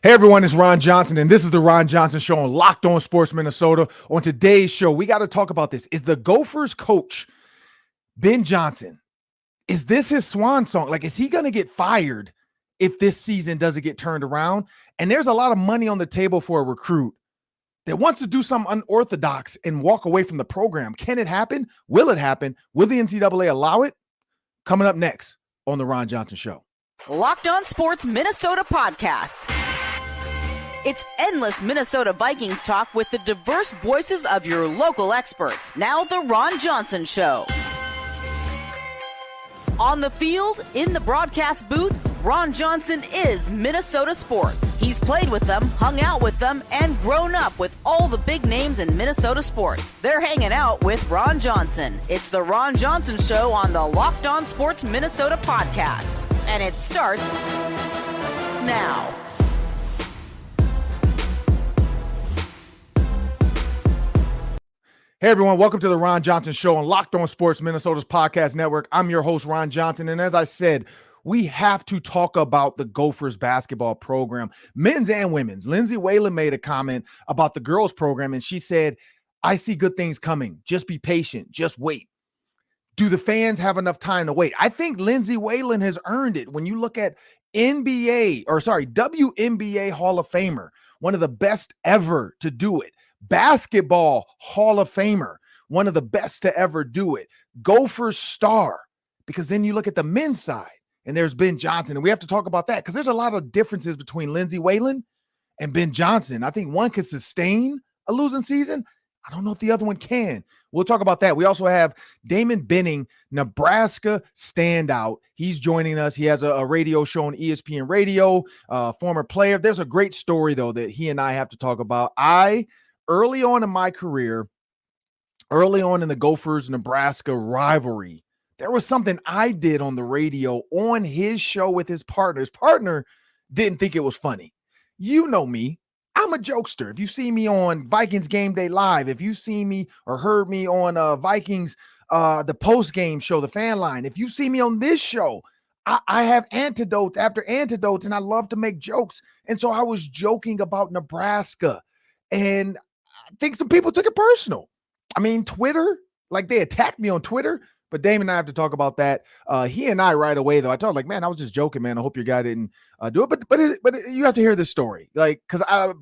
Hey everyone, it's Ron Johnson, and this is the Ron Johnson Show on Locked On Sports Minnesota. On today's show, we got to talk about this. Is the Gophers coach, Ben Johnson, is this his swan song? Like, is he going to get fired if this season doesn't get turned around? And there's a lot of money on the table for a recruit that wants to do something unorthodox and walk away from the program. Can it happen? Will it happen? Will the NCAA allow it? Coming up next on the Ron Johnson Show. Locked On Sports Minnesota Podcasts. It's endless Minnesota Vikings talk with the diverse voices of your local experts. Now the Ron Johnson Show. On the field, in the broadcast booth, Ron Johnson is Minnesota sports. He's played with them, hung out with them, and grown up with all the big names in Minnesota sports. They're hanging out with Ron Johnson. It's the Ron Johnson Show on the Locked On Sports Minnesota Podcast. And it starts now. Hey everyone, welcome to the Ron Johnson Show on Locked On Sports Minnesota's podcast network. I'm your host, Ron Johnson, and as I said, we have to talk about the Gophers basketball program, men's and women's. Lindsay Whalen made a comment about the girls program, and she said, I see good things coming. Just be patient. Just wait. Do the fans have enough time to wait? I think Lindsay Whalen has earned it. When you look at WNBA Hall of Famer, one of the best ever to do it. Basketball Hall of Famer, one of the best to ever do it. Gophers star, because then you look at the men's side and there's Ben Johnson, and we have to talk about that because there's a lot of differences between Lindsay Whalen and Ben Johnson. I think one can sustain a losing season. I don't know if the other one can. We'll talk about that. We also have Damon Benning, Nebraska standout. He's joining us. He has a radio show on ESPN Radio, former player. There's a great story, though, that he and I have to talk about. Early on in my career, early on in the Gophers-Nebraska rivalry, there was something I did on the radio on his show with his partner. His partner didn't think it was funny. You know me. I'm a jokester. If you see me on Vikings Game Day Live, if you see me or heard me on Vikings, the post-game show, the Fan Line, if you see me on this show, I have antidotes after antidotes, and I love to make jokes. And so I was joking about Nebraska, and I think some people took it personal. I mean, Twitter, like they attacked me on Twitter, but Damon and I have to talk about that. He and I right away, though, I told him, like, man, I was just joking, man. I hope your guy didn't do it. But you have to hear this story. Like, because I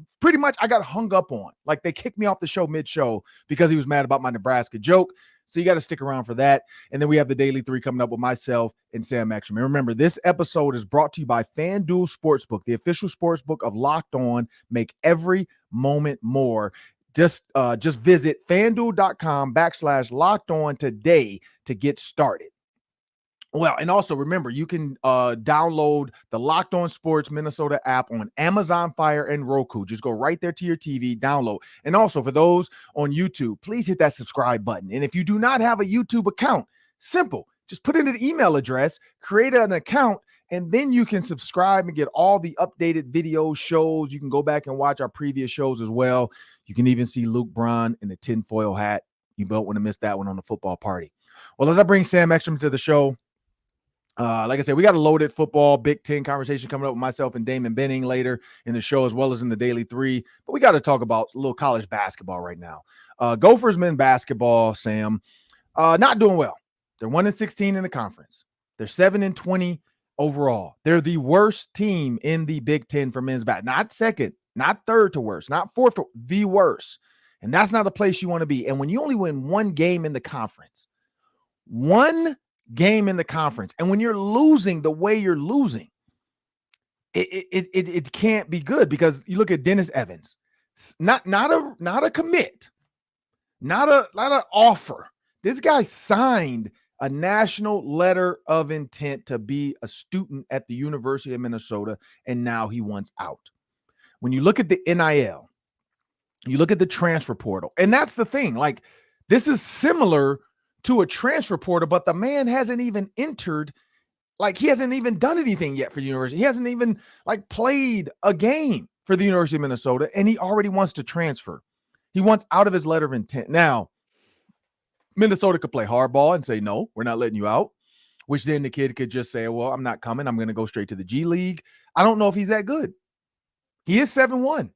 got hung up on. Like, they kicked me off the show mid-show because he was mad about my Nebraska joke. So you got to stick around for that. And then we have the Daily 3 coming up with myself and Sam Ekstrom. And remember, this episode is brought to you by FanDuel Sportsbook, the official sportsbook of Locked On. Make every moment more. Just visit FanDuel.com/LockedOn today to get started. Well, and also remember, you can download the Locked On Sports Minnesota app on Amazon Fire and Roku. Just go right there to your TV, download. And also for those on YouTube, please hit that subscribe button. And if you do not have a YouTube account, simple. Just put in an email address, create an account, and then you can subscribe and get all the updated videos, shows. You can go back and watch our previous shows as well. You can even see Luke Braun in the tinfoil hat. You don't want to miss that one on the football party. Well, as I bring Sam Ekstrom to the show, like I said, we got a loaded football Big Ten conversation coming up with myself and Damon Benning later in the show, as well as in the Daily 3. But we got to talk about a little college basketball right now. Gophers men basketball, Sam, not doing well. They're 1-16 in the conference. They're 7-20 overall. They're the worst team in the Big Ten for men's basketball. Not second, not third to worst, not fourth to the worst. And that's not the place you want to be. And when you only win one game in the conference, and when you're losing the way you're losing, it can't be good, because you look at Dennis Evans, not a commit, not an offer. This guy signed a national letter of intent to be a student at the University of Minnesota, and now he wants out. When you look at the NIL, you look at the transfer portal, and that's the thing. Like, this is similar to a transfer portal, but the man hasn't even entered. Like, he hasn't even done anything yet for the university. He hasn't even played a game for the University of Minnesota, and he already wants to transfer. He wants out of his letter of intent. Now, Minnesota could play hardball and say, no, we're not letting you out, which then the kid could just say, well, I'm not coming. I'm going to go straight to the G League. I don't know if he's that good. He is 7-1.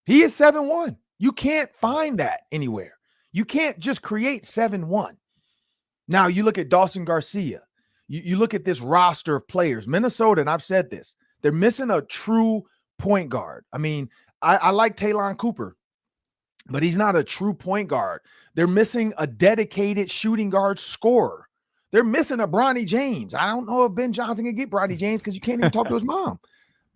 He is 7-1. You can't find that anywhere. You can't just create 7-1. Now, you look at Dawson Garcia. You look at this roster of players. Minnesota, and I've said this, they're missing a true point guard. I mean, I like Taylon Cooper, but he's not a true point guard. They're missing a dedicated shooting guard scorer. They're missing a Bronny James. I don't know if Ben Johnson can get Bronny James because you can't even talk to his mom.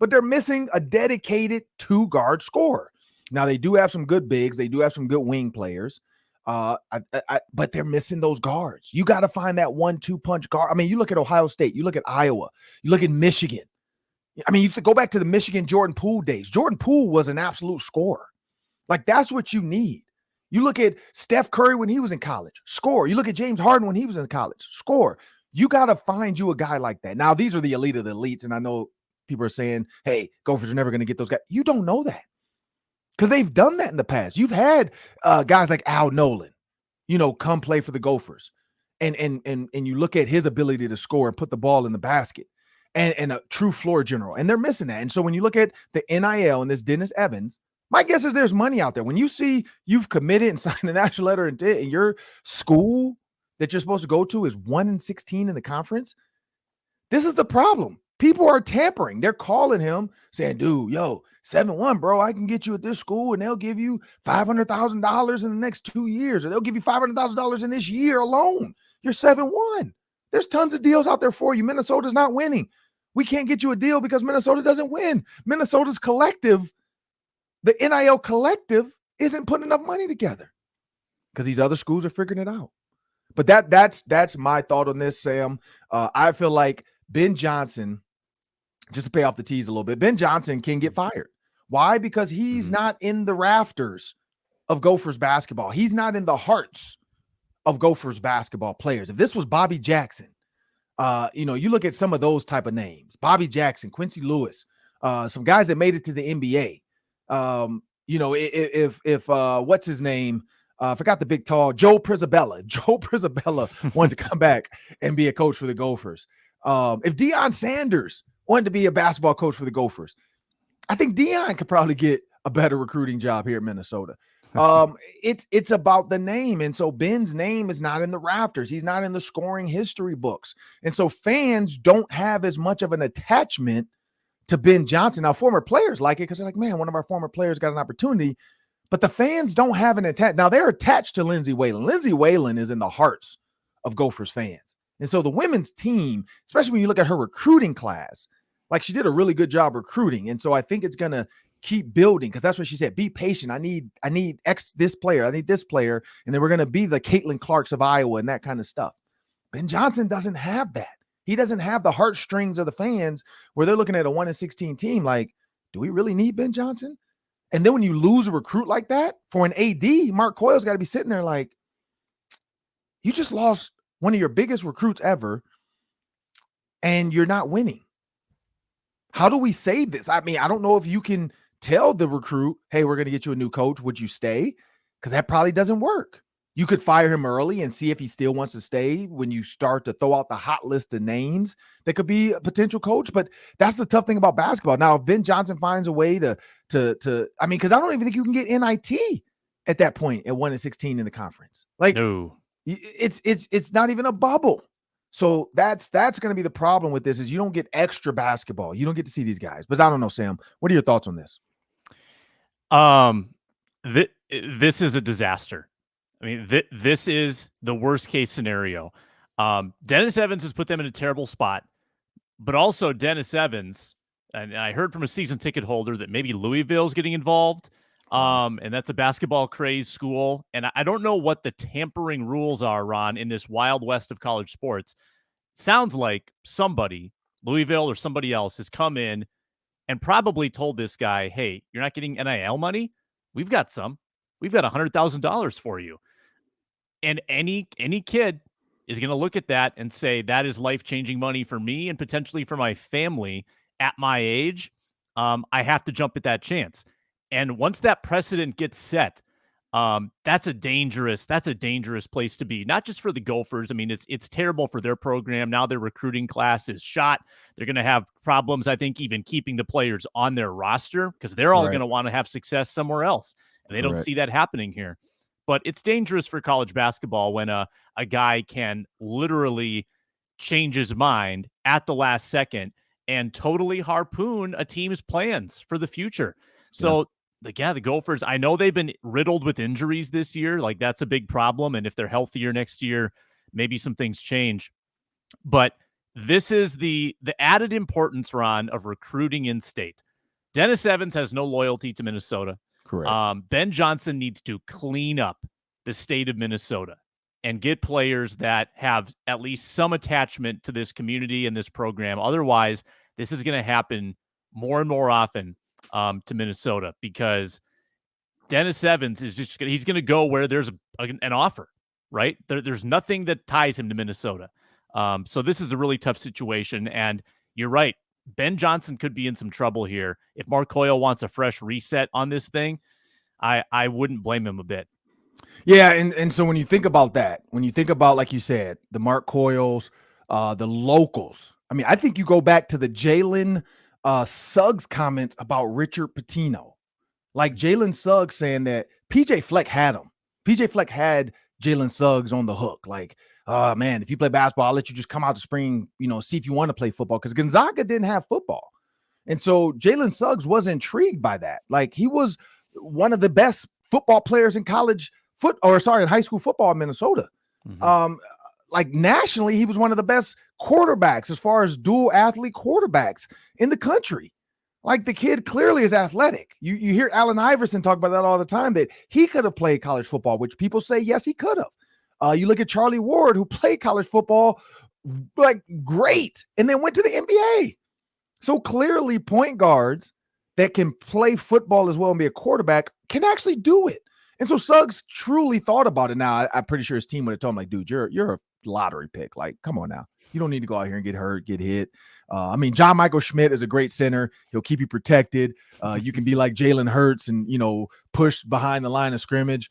But they're missing a dedicated two-guard scorer. Now, they do have some good bigs. They do have some good wing players. But they're missing those guards. You got to find that 1-2 punch guard. I mean, you look at Ohio State, you look at Iowa, you look at Michigan. I mean, you go back to the Michigan Jordan Poole days. Jordan Poole was an absolute scorer. Like, that's what you need. You look at Steph Curry when he was in college, score. You look at James Harden when he was in college, score. You got to find you a guy like that. Now, these are the elite of the elites, and I know people are saying, hey, Gophers are never going to get those guys. You don't know that. Because they've done that in the past. You've had guys like Al Nolan, come play for the Gophers. And you look at his ability to score and put the ball in the basket and a true floor general. And they're missing that. And so when you look at the NIL and this Dennis Evans, my guess is there's money out there. When you see you've committed and signed a national letter and your school that you're supposed to go to is 1-16 in the conference, this is the problem. People are tampering. They're calling him saying, dude, 7-1, bro, I can get you at this school and they'll give you $500,000 in the next 2 years, or they'll give you $500,000 in this year alone. You're 7-1. There's tons of deals out there for you. Minnesota's not winning. We can't get you a deal because Minnesota doesn't win. Minnesota's collective, the NIL collective, isn't putting enough money together because these other schools are figuring it out. But that's my thought on this, Sam. I feel like Ben Johnson, just to pay off the tease a little bit, Ben Johnson can get fired. Why? Because he's not in the rafters of Gophers basketball. He's not in the hearts of Gophers basketball players. If this was Bobby Jackson, you look at some of those type of names, Bobby Jackson, Quincy Lewis, some guys that made it to the NBA. If what's his name? I forgot the big tall Joe Pizzabella. Joe Pizzabella wanted to come back and be a coach for the Gophers. If Deion Sanders wanted to be a basketball coach for the Gophers, I think Deion could probably get a better recruiting job here in Minnesota. It's about the name. And so Ben's name is not in the rafters. He's not in the scoring history books. And so fans don't have as much of an attachment to Ben Johnson. Now, former players like it because they're like, man, one of our former players got an opportunity. But the fans don't have an attach. Now, they're attached to Lindsey Whalen. Lindsey Whalen is in the hearts of Gophers fans. And so the women's team, especially when you look at her recruiting class, like she did a really good job recruiting. And so I think it's going to keep building because that's what she said. Be patient. I need this player. I need this player. And then we're going to be the Caitlin Clarks of Iowa and that kind of stuff. Ben Johnson doesn't have that. He doesn't have the heartstrings of the fans where they're looking at a 1-16 team. Like, do we really need Ben Johnson? And then when you lose a recruit like that for an AD, Mark Coyle's got to be sitting there like, you just lost one of your biggest recruits ever, and you're not winning. How do we save this? I mean, I don't know if you can tell the recruit, hey, we're going to get you a new coach. Would you stay? Because that probably doesn't work. You could fire him early and see if he still wants to stay when you start to throw out the hot list of names that could be a potential coach. But that's the tough thing about basketball. Now, if Ben Johnson finds a way to I mean, because I don't even think you can get NIT at that point at 1-16 in the conference. Like, no. It's not even a bubble. So that's going to be the problem with this is you don't get extra basketball. You don't get to see these guys. But I don't know, Sam. What are your thoughts on this? This is a disaster. I mean, this is the worst case scenario. Dennis Evans has put them in a terrible spot, but also Dennis Evans, and I heard from a season ticket holder that maybe Louisville's getting involved, and that's a basketball crazed school. And I don't know what the tampering rules are, Ron, in this wild west of college sports. Sounds like somebody, Louisville or somebody else, has come in and probably told this guy, hey, you're not getting NIL money? We've got some. We've got $100,000 for you. And any kid is going to look at that and say, that is life-changing money for me and potentially for my family at my age. I have to jump at that chance. And once that precedent gets set, That's a dangerous place to be, not just for the Gophers. I mean, it's terrible for their program. Now their recruiting class is shot. They're going to have problems, I think, even keeping the players on their roster because they're all going to want to have success somewhere else. And they don't see that happening here. But it's dangerous for college basketball when a guy can literally change his mind at the last second and totally harpoon a team's plans for the future. So the Gophers, I know they've been riddled with injuries this year. Like, that's a big problem. And if they're healthier next year, maybe some things change. But this is the added importance, Ron, of recruiting in state. Dennis Evans has no loyalty to Minnesota. Correct. Ben Johnson needs to clean up the state of Minnesota and get players that have at least some attachment to this community and this program. Otherwise, this is going to happen more and more often to Minnesota, because Dennis Evans is he's going to go where there's an offer, right? There's nothing that ties him to Minnesota. So this is a really tough situation. And you're right. Ben Johnson could be in some trouble here. If Mark Coyle wants a fresh reset on this thing, I wouldn't blame him a bit. Yeah, and so when you think about that, when you think about, like you said, the Mark Coyles, the locals, I mean, I think you go back to the Jalen Suggs comments about Richard Pitino. Like Jalen Suggs saying that PJ Fleck had him. PJ Fleck had Jalen Suggs on the hook. Like, man, if you play basketball, I'll let you just come out to spring, see if you want to play football, because Gonzaga didn't have football. And so Jalen Suggs was intrigued by that. Like, he was one of the best football players in in high school football in Minnesota. Mm-hmm. Like, nationally, he was one of the best quarterbacks as far as dual athlete quarterbacks in the country. Like, the kid clearly is athletic. You hear Allen Iverson talk about that all the time, that he could have played college football, which people say, yes, he could have. You look at Charlie Ward, who played college football like great and then went to the NBA. So clearly point guards that can play football as well and be a quarterback can actually do it. And so Suggs truly thought about it. Now, I'm pretty sure his team would have told him, like, dude, you're a lottery pick. Like, come on now. You don't need to go out here and get hurt, get hit. I mean, John Michael Schmidt is a great center. He'll keep you protected. You can be like Jalen Hurts and, push behind the line of scrimmage,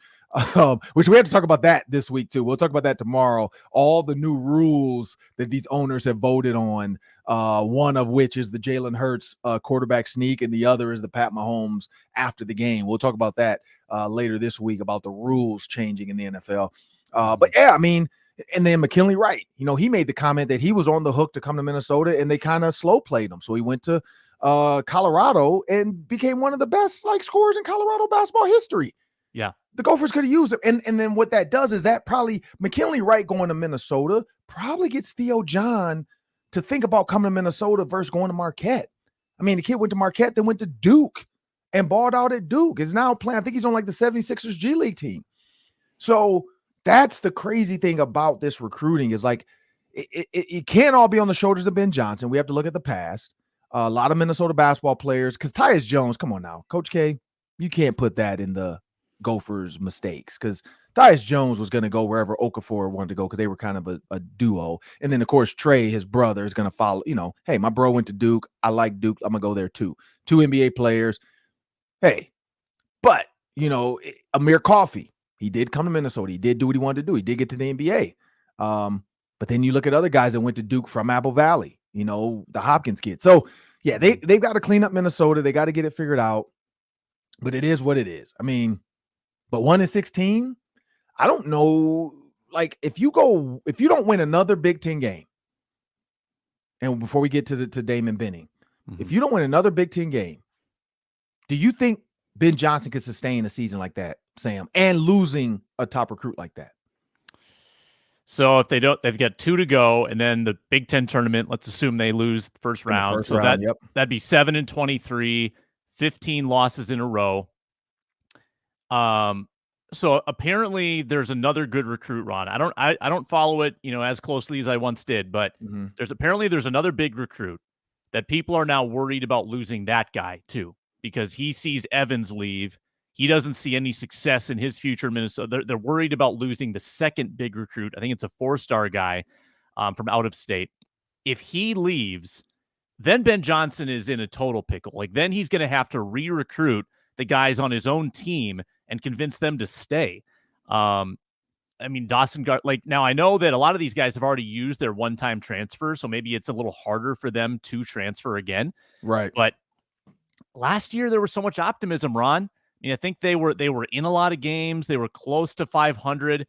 which we have to talk about that this week too. We'll talk about that tomorrow. All the new rules that these owners have voted on, one of which is the Jalen Hurts quarterback sneak, and the other is the Pat Mahomes after the game. We'll talk about that later this week, about the rules changing in the NFL. But yeah, I mean, and then McKinley Wright, he made the comment that he was on the hook to come to Minnesota, and they kind of slow played him. So he went to Colorado and became one of the best scorers in Colorado basketball history. Yeah. The Gophers could have used him. And then what that does is that probably McKinley Wright going to Minnesota probably gets Theo John to think about coming to Minnesota versus going to Marquette. I mean, the kid went to Marquette, then went to Duke and balled out at Duke. Is now playing, I think he's on like the 76ers G League team. So that's the crazy thing about this recruiting, is like it can't all be on the shoulders of Ben Johnson. We have to look at the past. A lot of Minnesota basketball players, because Tyus Jones, come on now, Coach K, you can't put that in the Gophers' mistakes, because Tyus Jones was going to go wherever Okafor wanted to go, because they were kind of a duo. And then, of course, Trey, his brother, is going to follow. Hey, my bro went to Duke. I like Duke. I'm going to go there too. 2 NBA players. Hey, but, Amir Coffey, he did come to Minnesota. He did do what he wanted to do. He did get to the NBA. But then you look at other guys that went to Duke from Apple Valley, the Hopkins kid. So, yeah, they've got to clean up Minnesota. They got to get it figured out. But it is what it is. I mean, but 1-16, I don't know. Like, if you don't win another Big Ten game, and before we get to Damon Benning, if you don't win another Big Ten game, do you think Ben Johnson could sustain a season like that, Sam, and losing a top recruit like that? So if they don't, they've got 2 to go, and then the Big Ten tournament, let's assume they lose the first round. That'd be 7-23, 15 losses in a row. So apparently there's another good recruit, Ron. I don't follow it, as closely as I once did, but there's another big recruit that people are now worried about losing that guy too, because he sees Evans leave. He doesn't see any success in his future in Minnesota. They're worried about losing the second big recruit. I think it's a 4-star guy from out of state. If he leaves, then Ben Johnson is in a total pickle. Like, then he's going to have to re-recruit the guys on his own team and convince them to stay. I mean, Dawson Gar, like, now I know that a lot of these guys have already used their one-time transfer, so maybe it's a little harder for them to transfer again. Right. But last year there was so much optimism, Ron. I mean, I think they were in a lot of games. They were close to 500.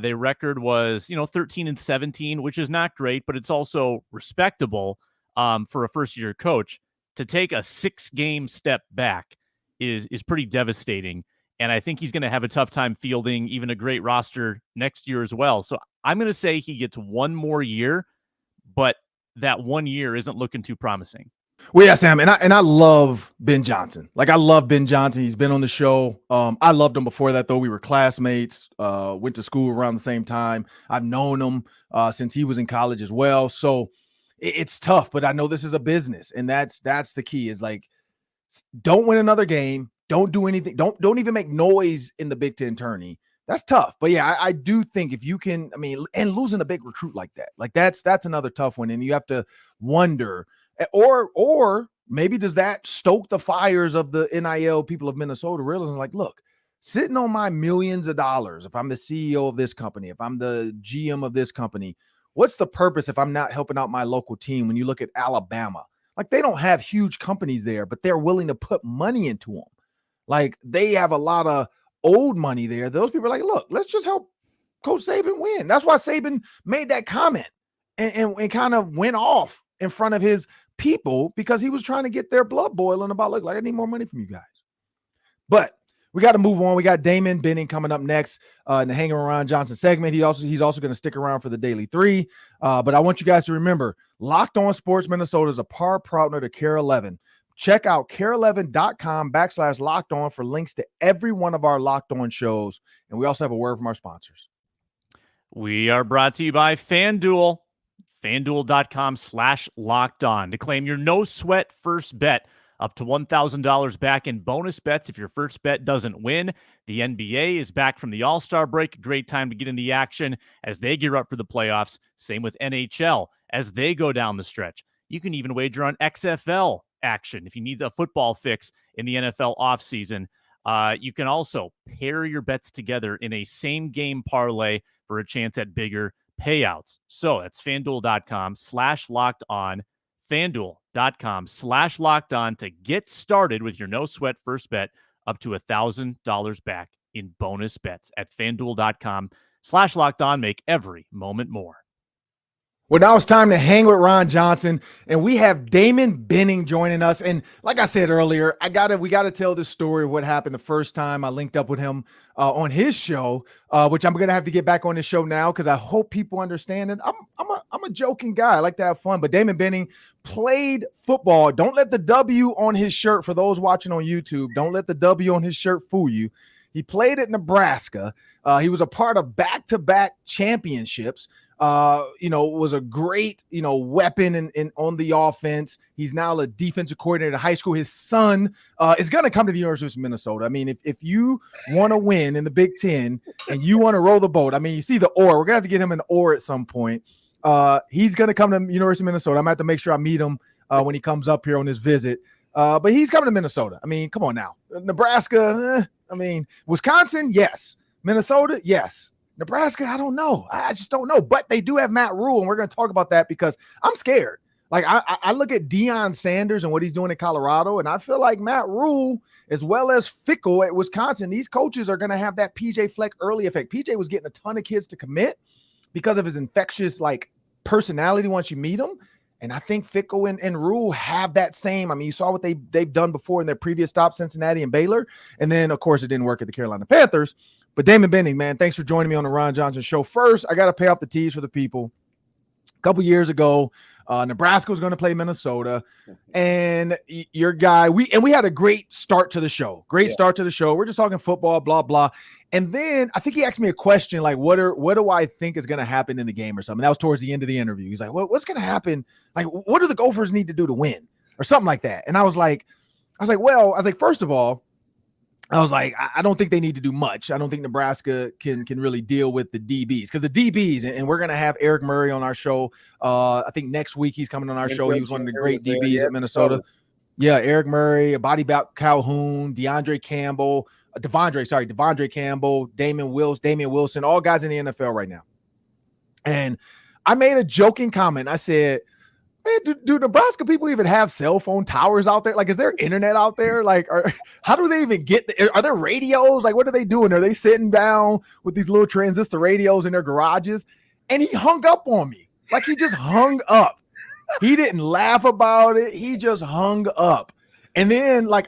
Their record was, 13-17, which is not great, but it's also respectable for a first-year coach. To take a 6-game step back is pretty devastating. And I think he's going to have a tough time fielding even a great roster next year as well. So I'm going to say he gets one more year, but that 1 year isn't looking too promising. Well, yeah, Sam, and I love Ben Johnson. Like, I love Ben Johnson. He's been on the show. I loved him before that, though. We were classmates, went to school around the same time. I've known him since he was in college as well. So it's tough, but I know this is a business, and that's the key is, like, don't win another game. Don't do anything. Don't even make noise in the Big Ten tourney. That's tough. But yeah, I do think if you can, I mean, and losing a big recruit like that, like that's another tough one. And you have to wonder, or maybe does that stoke the fires of the NIL people of Minnesota, realizing, like, look, sitting on my millions of dollars, if I'm the CEO of this company, if I'm the GM of this company, what's the purpose if I'm not helping out my local team? When you look at Alabama, like, they don't have huge companies there, but they're willing to put money into them. Like, they have a lot of old money there. Those people are like, look, let's just help Coach Saban win. That's why Saban made that comment and kind of went off in front of his people, because he was trying to get their blood boiling about, look, like, I need more money from you guys. But we got to move on. We got Damon Benning coming up next in the Hanging Around Johnson segment. He's also going to stick around for the Daily 3. But I want you guys to remember, Locked On Sports Minnesota is a par partner to Care 11. Check out care11.com/locked on for links to every one of our Locked On shows. And we also have a word from our sponsors. We are brought to you by FanDuel. FanDuel.com/locked on to claim your no sweat first bet up to $1,000 back in bonus bets if your first bet doesn't win. The NBA is back from the All-Star break. A great time to get in the action as they gear up for the playoffs. Same with NHL as they go down the stretch. You can even wager on XFL action if you need a football fix in the NFL offseason. You can also pair your bets together in a same game parlay for a chance at bigger payouts. So that's FanDuel.com/locked on. FanDuel.com/locked on to get started with your no sweat first bet up to $1,000 back in bonus bets at FanDuel.com/locked on. Make every moment more. Well, now it's time to hang with Ron Johnson, and we have Damon Benning joining us. And like I said earlier, we gotta tell this story of what happened the first time I linked up with him on his show, which I'm gonna have to get back on his show now because I hope people understand it. I'm a joking guy. I like to have fun. But Damon Benning played football. Don't let the W on his shirt, for those watching on YouTube, don't let the W on his shirt fool you. He played at Nebraska. He was a part of back-to-back championships. Was a great, weapon in on the offense. He's now a defensive coordinator at high school. His son is going to come to the University of Minnesota. I mean, if you want to win in the Big Ten and you want to row the boat, I mean, you see the oar. We're going to have to get him an oar at some point. He's going to come to the University of Minnesota. I'm going to have to make sure I meet him when he comes up here on his visit. But he's coming to Minnesota. I mean, come on now. Nebraska, Wisconsin, yes. Minnesota, yes. Nebraska, I don't know. I just don't know. But they do have Matt Rule, and we're going to talk about that because I'm scared. Like, I look at Deion Sanders and what he's doing in Colorado, and I feel like Matt Rule, as well as Fickle at Wisconsin, these coaches are going to have that PJ Fleck early effect. PJ was getting a ton of kids to commit because of his infectious, personality once you meet him. And I think Fickle and Rule have that same. I mean, you saw what they've done before in their previous stop, Cincinnati and Baylor. And then, of course, it didn't work at the Carolina Panthers. But Damon Benning, man, thanks for joining me on the Ron Johnson Show. First, I got to pay off the tees for the people. A couple years ago, Nebraska was going to play Minnesota, and your guy, we had a great start to the show. Start to the show. We're just talking football, blah, blah. And then I think he asked me a question like, what do I think is going to happen in the game or something? That was towards the end of the interview. He's like, what's going to happen? Like, what do the Gophers need to do to win or something like that? And I was like, first of all, I don't think they need to do much. I don't think Nebraska can really deal with the DBs because the DBs, and we're going to have Eric Murray on our show. I think next week he's coming on our show. He was one of the great DBs at Minnesota. Yeah, Eric Murray, Body Belt Calhoun, Devondre Campbell, Damian Wilson, all guys in the NFL right now. And I made a joking comment. I said, man, do Nebraska people even have cell phone towers out there? Like, is there internet out there? Like, how do they even are there radios? Like, what are they doing? Are they sitting down with these little transistor radios in their garages? And he hung up on me. Like, he just hung up. He didn't laugh about it. He just hung up. And then, I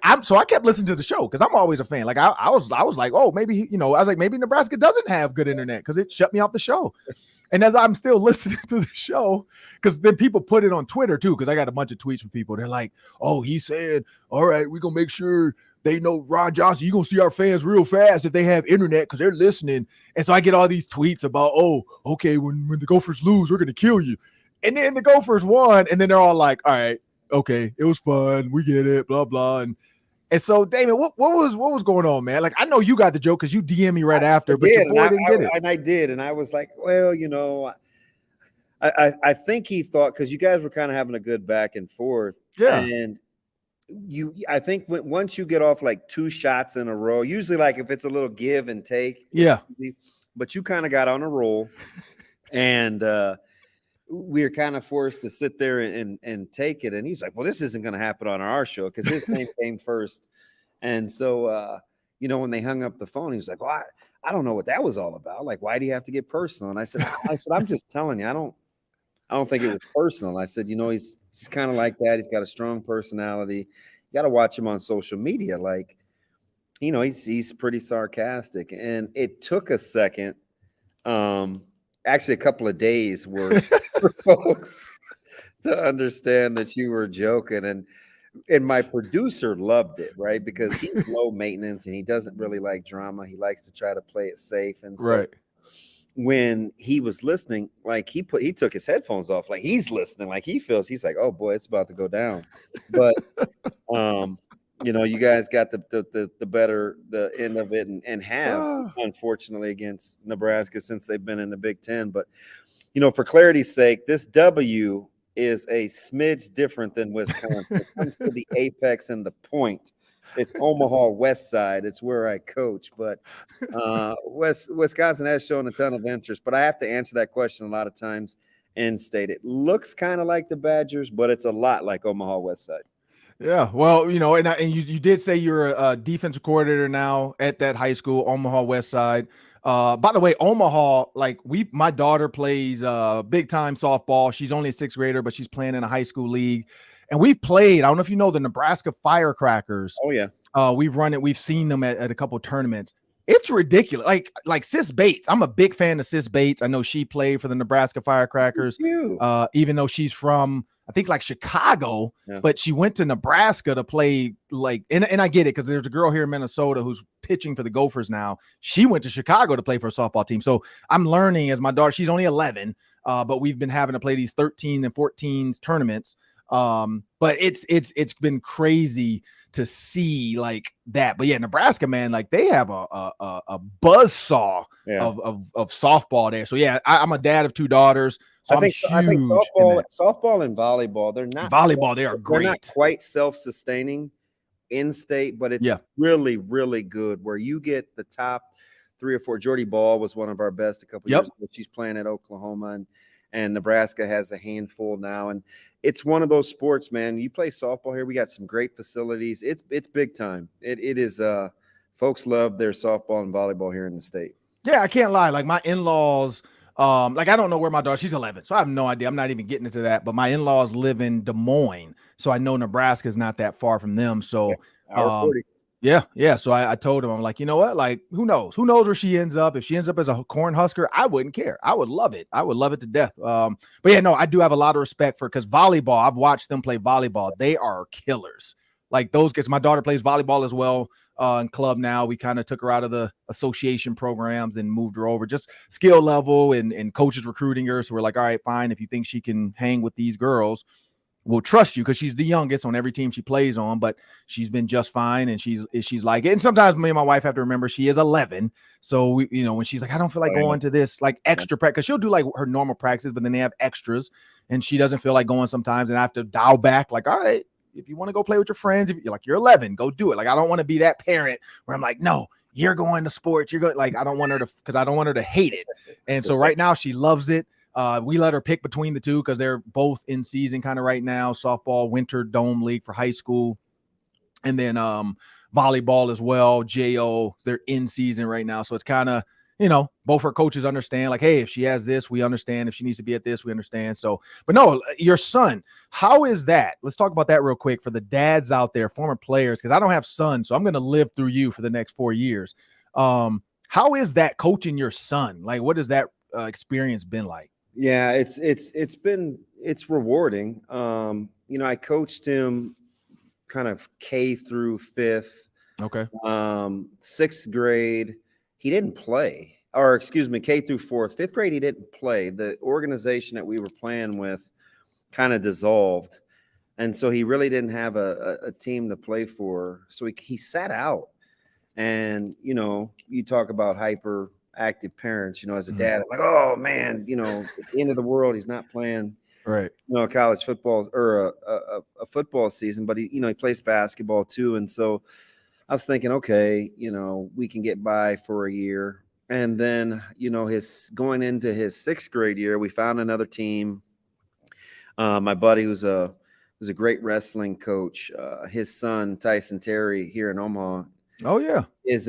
kept listening to the show because I'm always a fan. Like, I was like, oh, maybe, maybe Nebraska doesn't have good internet because it shut me off the show. And as I'm still listening to the show, because then people put it on Twitter too, because I got a bunch of tweets from people. They're like, oh, he said, all right, we're going to make sure they know Ron Johnson. You're going to see our fans real fast if they have internet because they're listening. And so I get all these tweets about, oh, okay, when the Gophers lose, we're going to kill you. And then the Gophers won. And then they're all like, all right, okay, it was fun. We get it, blah, blah. And so, Damon, what was going on, man? Like, I know you got the joke because you DM me right after, but your boy didn't get it. And I did, and I was like, well, I think he thought because you guys were kind of having a good back and forth, and I think once you get off like 2 shots in a row, usually like if it's a little give and take, but you kind of got on a roll, and we were kind of forced to sit there and take it. And he's like, well, this isn't going to happen on our show because his name came first. And so, when they hung up the phone, he was like, well, I don't know what that was all about. Like, why do you have to get personal? And I said, I'm just telling you, I don't think it was personal. I said, he's kind of like that. He's got a strong personality. You got to watch him on social media. Like, he's pretty sarcastic. And it took a second. Actually, a couple of days for folks to understand that you were joking, and my producer loved it, right? Because he's low maintenance and he doesn't really like drama. He likes to try to play it safe, and so when he was listening, like he took his headphones off, like he's listening, like he's like, oh boy, it's about to go down. But you guys got the end of it and have, unfortunately, against Nebraska since they've been in the Big Ten. But, for clarity's sake, this W is a smidge different than Wisconsin. It comes to the apex and the point. It's Omaha West Side. It's where I coach. But Wisconsin has shown a ton of interest. But I have to answer that question a lot of times and state it looks kind of like the Badgers, but it's a lot like Omaha West Side. Yeah, well, and you did say you're a defensive coordinator now at that high school, Omaha West Side. By the way, Omaha, my daughter plays big time softball. She's only a 6th grader, but she's playing in a high school league. And we've played, I don't know if you know the Nebraska Firecrackers. Oh yeah. We've run it. We've seen them at a couple of tournaments. It's ridiculous. Like Sis Bates. I'm a big fan of Sis Bates. I know she played for the Nebraska Firecrackers. Even though she's from, I think, Chicago, but she went to Nebraska to play, and I get it because there's a girl here in Minnesota who's pitching for the Gophers now. She went to Chicago to play for a softball team. So I'm learning as my daughter, she's only 11, but we've been having to play these 13 and 14s tournaments. But it's been crazy to see that. But yeah, Nebraska, man, they have a buzzsaw of softball there. So yeah, I'm a dad of 2 daughters. So I think softball and volleyball, they're not volleyball. They are great. They're not quite self-sustaining in state, but it's really, really good where you get the top 3 or 4. Jordy Ball was one of our best a couple years ago. She's playing at Oklahoma, and Nebraska has a handful now. And it's one of those sports, man. You play softball here. We got some great facilities. It's big time. It is. Folks love their softball and volleyball here in the state. Yeah, I can't lie. My in-laws. I don't know where my daughter, she's 11, so I have no idea. I'm not even getting into that, but my in-laws live in Des Moines, so I know Nebraska is not that far from them. So, hour 40. Yeah. So I told him, I'm like, you know what? Who knows? Who knows where she ends up? If she ends up as a Cornhusker, I wouldn't care. I would love it. I would love it to death. But yeah, no, I do have a lot of respect because volleyball, I've watched them play volleyball. They are killers. Those kids, my daughter plays volleyball as well. In club now, we kind of took her out of the association programs and moved her over, just skill level and coaches recruiting her. So we're like, all right, fine. If you think she can hang with these girls, we'll trust you because she's the youngest on every team she plays on, but she's been just fine. And she's like it. And sometimes me and my wife have to remember she is 11. So we, when she's like, I don't feel like going to this extra practice, she'll do her normal practices, but then they have extras and she doesn't feel like going sometimes. And I have to dial back all right, if you want to go play with your friends, if you're like, you're 11, go do it. Like, I don't want to be that parent where I'm like, no, you're going to sports. You're going, like, I don't want her to, because I don't want her to hate it. And so right now she loves it. We let her pick between the two because they're both in season kind of right now. Softball, winter dome league for high school. And then volleyball as well. JO, they're in season right now. So it's kind of, both her coaches understand, like, hey, if she has this, we understand. If she needs to be at this, we understand. So, but no, your son, how is that? Let's talk about that real quick for the dads out there, former players, because I don't have sons, so I'm going to live through you for the next 4 years. How is that coaching your son? Like, what has that experience been like? Yeah, it's rewarding. I coached him kind of K through 5th. Okay. 6th grade, he didn't play, or excuse me, K through 4th. 5th grade, he didn't play. The organization that we were playing with kind of dissolved. And so he really didn't have a team to play for. So he sat out. And, you talk about hyperactive parents, as a dad, I'm like, oh man, at the end of the world, he's not playing right. College football or a football season, but he plays basketball too. And so I was thinking, okay, we can get by for a year. And then, his going into his 6th grade year, we found another team. My buddy was a great wrestling coach. His son, Tyson Terry, here in Omaha. Oh yeah. He's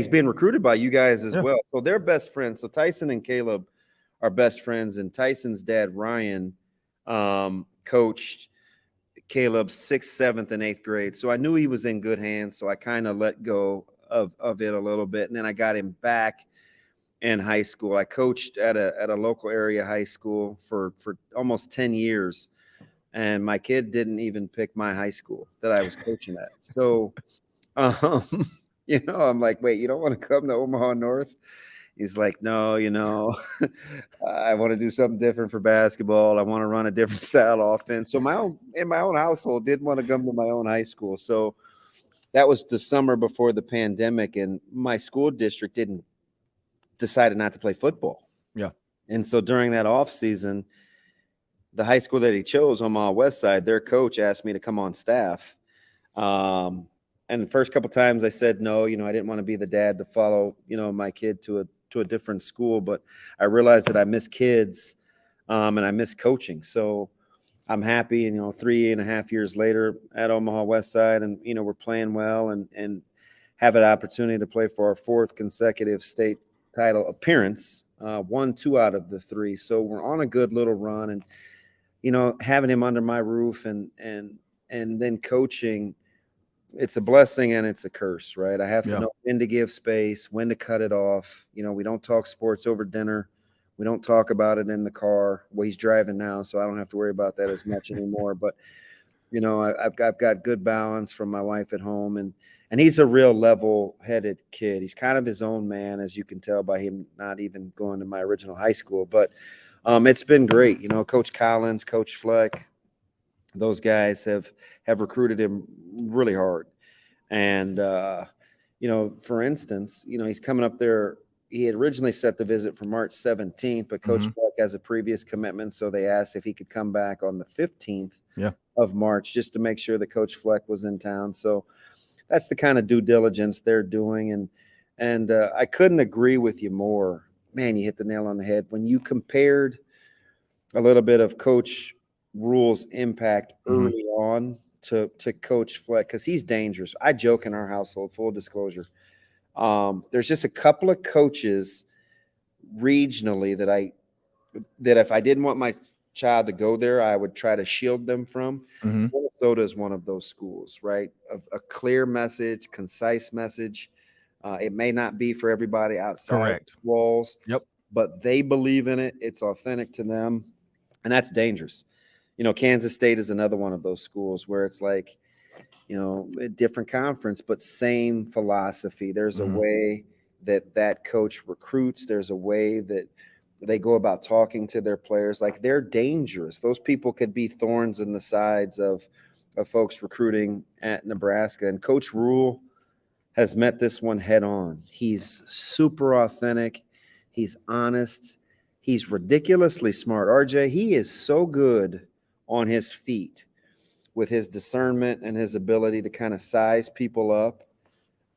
being recruited by you guys as well. So they're best friends. So Tyson and Caleb are best friends, and Tyson's dad, Ryan, coached Caleb's 6th, 7th, and 8th grade. So I knew he was in good hands. So I kind of let go of it a little bit. And then I got him back in high school. I coached at a local area high school for almost 10 years. And my kid didn't even pick my high school that I was coaching at. So, I'm like, wait, you don't want to come to Omaha North? He's like, no, I want to do something different for basketball. I want to run a different style offense. So in my own household, didn't want to come to my own high school. So that was the summer before the pandemic, and my school district decided not to play football. Yeah. And so during that off season, the high school that he chose, Omaha West Side, their coach asked me to come on staff. And the first couple times I said no. I didn't want to be the dad to follow, my kid to a different school, but I realized that I miss kids and I miss coaching. So I'm happy, 3.5 years later at Omaha West Side, and, we're playing well and have an opportunity to play for our 4th consecutive state title appearance, won 2 out of the 3. So we're on a good little run, and, having him under my roof and then coaching, it's a blessing and it's a curse, right? I have to know when to give space, when to cut it off. We don't talk sports over dinner. We don't talk about it in the car. Well, he's driving now, so I don't have to worry about that as much anymore. But, I've got good balance from my wife at home, and he's a real level-headed kid. He's kind of his own man, as you can tell by him not even going to my original high school. But it's been great. Coach Collins, Coach Fleck, those guys have recruited him really hard. And, for instance, he's coming up there. He had originally set the visit for March 17th, but Coach Fleck has a previous commitment. So they asked if he could come back on the 15th of March just to make sure that Coach Fleck was in town. So that's the kind of due diligence they're doing. And I couldn't agree with you more. Man, you hit the nail on the head. When you compared a little bit of Coach Rule's impact early on to Coach Fleck, because he's dangerous. I joke in our household, full disclosure. There's just a couple of coaches regionally that if I didn't want my child to go there, I would try to shield them from. Minnesota is one of those schools, right? A clear message, concise message. It may not be for everybody outside walls, but they believe in it. It's authentic to them, and that's dangerous. Kansas State is another one of those schools where it's like, a different conference, but same philosophy. There's a way that coach recruits. There's a way that they go about talking to their players. Like, they're dangerous. Those people could be thorns in the sides of folks recruiting at Nebraska. And Coach Rule has met this one head on. He's super authentic. He's honest. He's ridiculously smart. RJ, he is so good on his feet. with his discernment and his ability to kind of size people up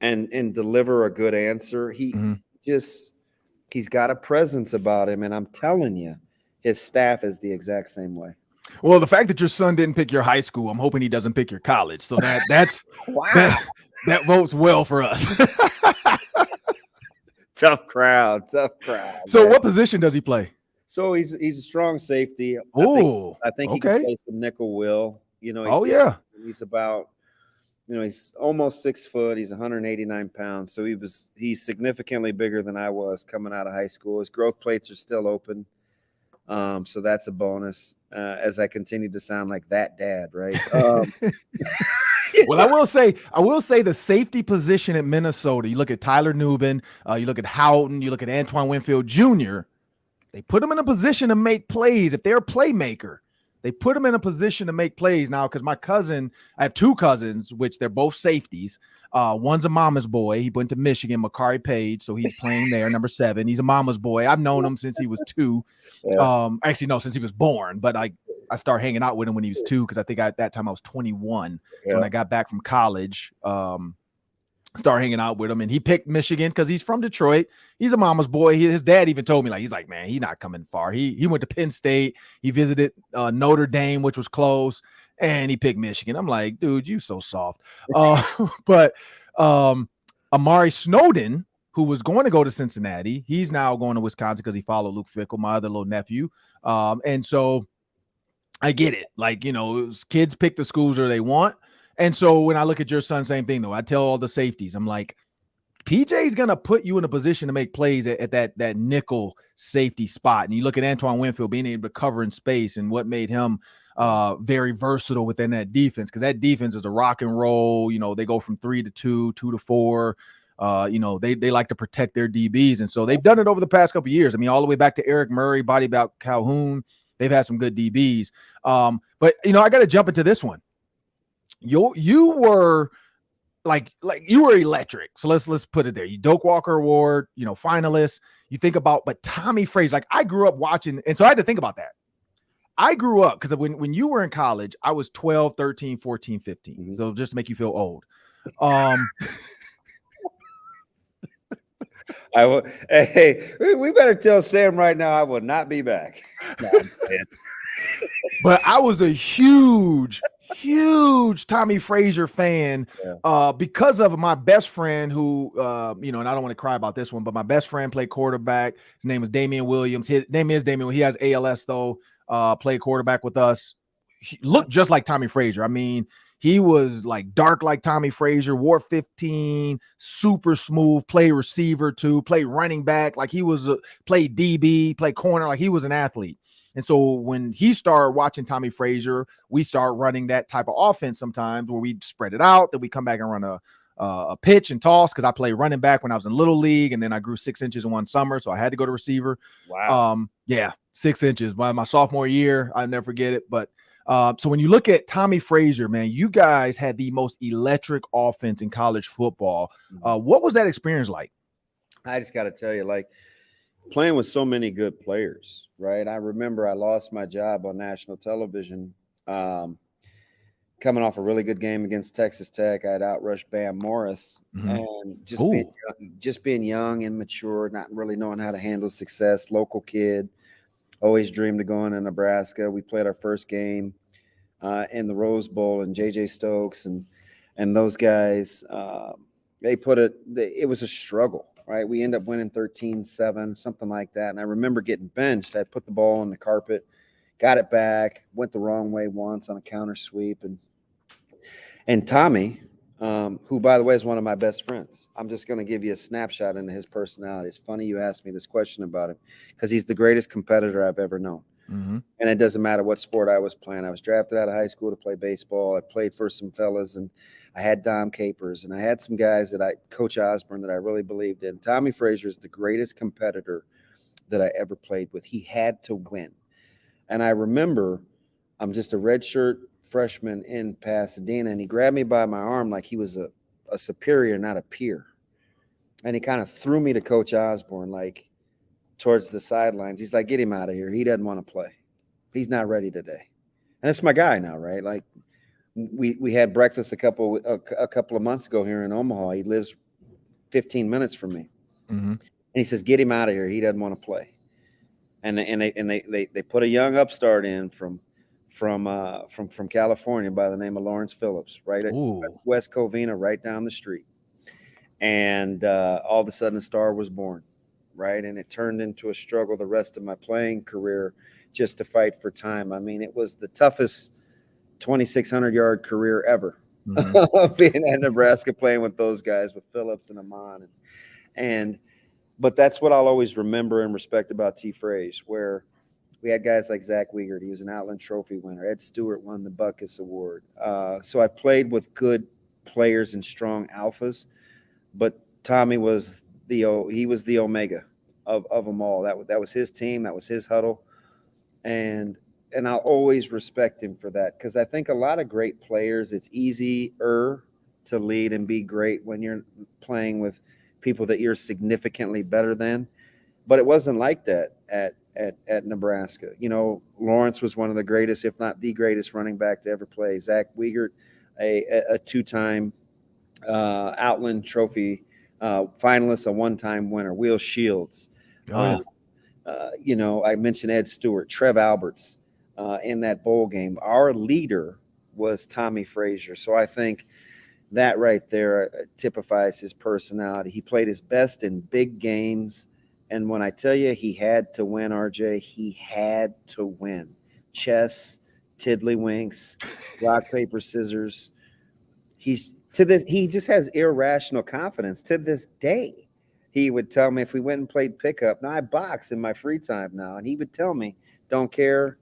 and deliver a good answer. He's got a presence about him, and I'm telling you, his staff is the exact same way. Well, the fact that your son didn't pick your high school, I'm hoping he doesn't pick your college. So that's wow. That votes well for us. Tough crowd. So what position does he play? So he's a strong safety. I think he can play some nickel will. He's about, he's almost 6 foot. He's 189 pounds. So he's significantly bigger than I was coming out of high school. His growth plates are still open. So that's a bonus as I continue to sound like that dad, right? Well, I will say the safety position at Minnesota, you look at Tyler Nubin, you look at Houghton, you look at Antoine Winfield Jr., they put him in a position to make plays. If they're a playmaker, they put him in a position to make plays now. Because I have 2 cousins, which they're both safeties. One's a mama's boy. He went to Michigan, Makari Page, so he's playing there, number 7. He's a mama's boy. I've known him since he was 2. Yeah. Actually, no, since he was born. But I started hanging out with him when he was 2 because I think at that time I was 21. So when I got back from college, started hanging out with him, and he picked Michigan because he's from Detroit. He's a mama's boy. His dad even told me, he's like, man, he's not coming far. He went to Penn State. He visited Notre Dame, which was close, and he picked Michigan. I'm like, dude, you so soft. But Amari Snowden, who was going to go to Cincinnati, he's now going to Wisconsin because he followed Luke Fickell, my other little nephew. And so I get it. Kids pick the schools where they want. And so when I look at your son, same thing, though. I tell all the safeties, I'm like, PJ's going to put you in a position to make plays at that nickel safety spot. And you look at Antoine Winfield being able to cover in space and what made him very versatile within that defense, because that defense is a rock and roll. They go from 3 to 2, 2 to 4. They like to protect their DBs. And so they've done it over the past couple of years. I mean, all the way back to Eric Murray, Body Belt Calhoun. They've had some good DBs. But I got to jump into this one. You were you were electric. So let's put it there. You Doak Walker Award, finalist. You think about, but Tommy Frazier, I grew up watching, and so I had to think about that. I grew up because when you were in college, I was 12, 13, 14, 15. Mm-hmm. So just to make you feel old. Hey, we better tell Sam right now I will not be back. No, but I was a huge Tommy Frazier fan because of my best friend who, and I don't want to cry about this one, but my best friend played quarterback. His name was Damian Williams. His name is Damian. He has ALS though, played quarterback with us. He looked just like Tommy Frazier. I mean, he was dark like Tommy Frazier, wore 15, super smooth, play receiver too, play running back. He was play DB, play corner. He was an athlete. And so when he started watching Tommy Frazier, we start running that type of offense sometimes where we spread it out, then we come back and run a pitch and toss, because I played running back when I was in Little League, and then I grew 6 inches in one summer, so I had to go to receiver. Wow. 6 inches. My sophomore year, I'll never forget it. But so when you look at Tommy Frazier, man, you guys had the most electric offense in college football. What was that experience like? I just got to tell you, playing with so many good players, right? I remember I lost my job on national television coming off a really good game against Texas Tech. I had outrushed Bam Morris, and just being young and mature, not really knowing how to handle success, local kid, always dreamed of going to Nebraska. We played our first game in the Rose Bowl, and J.J. Stokes and those guys, it was a struggle. Right, we end up winning 13-7, something like that. And I remember getting benched. I put the ball on the carpet, got it back, went the wrong way once on a counter sweep. And Tommy, who, by the way, is one of my best friends. I'm just going to give you a snapshot into his personality. It's funny you asked me this question about him, because he's the greatest competitor I've ever known. Mm-hmm. And it doesn't matter what sport I was playing. I was drafted out of high school to play baseball. I played for some fellas, and I had Dom Capers, and I had some guys Coach Osborne, that I really believed in. Tommy Frazier is the greatest competitor that I ever played with. He had to win. And I remember I'm just a redshirt freshman in Pasadena, and he grabbed me by my arm like he was a superior, not a peer. And he kind of threw me to Coach Osborne, towards the sidelines. He's like, get him out of here. He doesn't want to play. He's not ready today. And it's my guy now, right? we had breakfast a couple of months ago here in Omaha. He lives 15 minutes from me, and he says, "Get him out of here. He doesn't want to play." And they put a young upstart in from California by the name of Lawrence Phillips, right at West Covina, right down the street. And all of a sudden, a star was born, right? And it turned into a struggle the rest of my playing career just to fight for time. I mean, it was the toughest 2,600-yard career ever, being at Nebraska, playing with those guys, with Phillips and Amon. But that's what I'll always remember and respect about T. Fraze, where we had guys like Zach Wiegert. He was an Outland Trophy winner. Ed Stewart won the Butkus Award. So I played with good players and strong alphas, but Tommy was the omega of them all. That was his team. That was his huddle. And I'll always respect him for that, because I think a lot of great players, it's easier to lead and be great when you're playing with people that you're significantly better than. But it wasn't like that at Nebraska. You know, Lawrence was one of the greatest, if not the greatest, running back to ever play. Zach Wiegert, a two-time Outland Trophy finalist, a one-time winner. Will Shields. You know, I mentioned Ed Stewart, Trev Alberts in that bowl game. Our leader was Tommy Frazier. So I think that right there typifies his personality. He played his best in big games. And when I tell you he had to win, RJ, he had to win. Chess, tiddlywinks, rock, paper, scissors. He just has irrational confidence to this day. He would tell me if we went and played pickup. Now I box in my free time now, and he would tell me, "Don't care.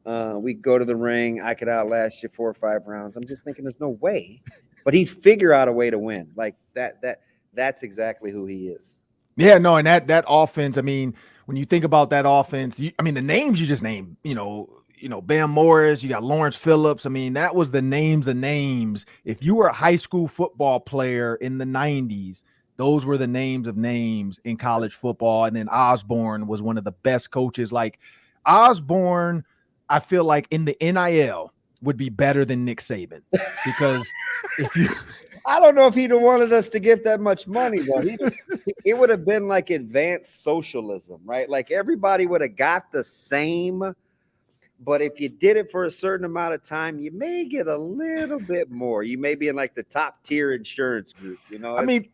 We go to the ring. I could outlast you 4 or 5 rounds." I'm just thinking, there's no way. But he'd figure out a way to win. Like that's exactly who he is. Yeah, no, and that offense, I mean, when you think about that offense, the names you just named, you know, Bam Morris, you got Lawrence Phillips. I mean, that was the names of names. If you were a high school football player in the 90s, those were the names of names in college football. And then Osborne was one of the best coaches. Like Osborne, I feel like in the NIL would be better than Nick Saban, because I don't know if he'd have wanted us to get that much money, though. It would have been like advanced socialism, right? Like everybody would have got the same, but if you did it for a certain amount of time, you may get a little bit more. You may be in like the top tier insurance group, you know? I mean,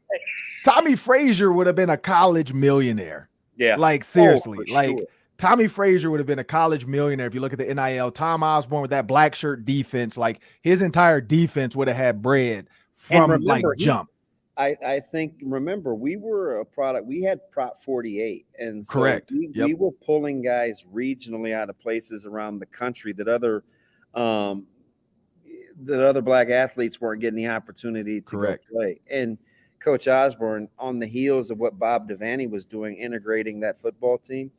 Tommy Frazier would have been a college millionaire. Yeah. Like seriously, sure. Tommy Frazier would have been a college millionaire if you look at the NIL. Tom Osborne with that black shirt defense, like his entire defense would have had bread from jump. I think, remember, we were a product. We had Prop 48. And so correct. We were pulling guys regionally out of places around the country that other black athletes weren't getting the opportunity to go play. And Coach Osborne, on the heels of what Bob Devaney was doing, integrating that football team,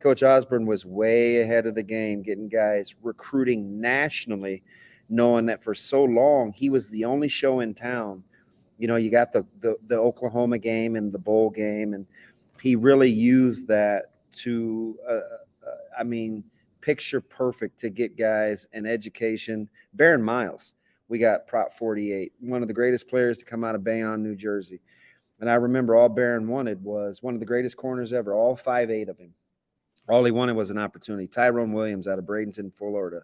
Coach Osborne was way ahead of the game, getting guys recruiting nationally, knowing that for so long he was the only show in town. You know, you got the Oklahoma game and the bowl game, and he really used that to, picture perfect to get guys an education. Baron Miles, we got Prop 48, one of the greatest players to come out of Bayonne, New Jersey. And I remember all Baron wanted was one of the greatest corners ever, all 5'8" of him. All he wanted was an opportunity. Tyrone Williams out of Bradenton, Florida,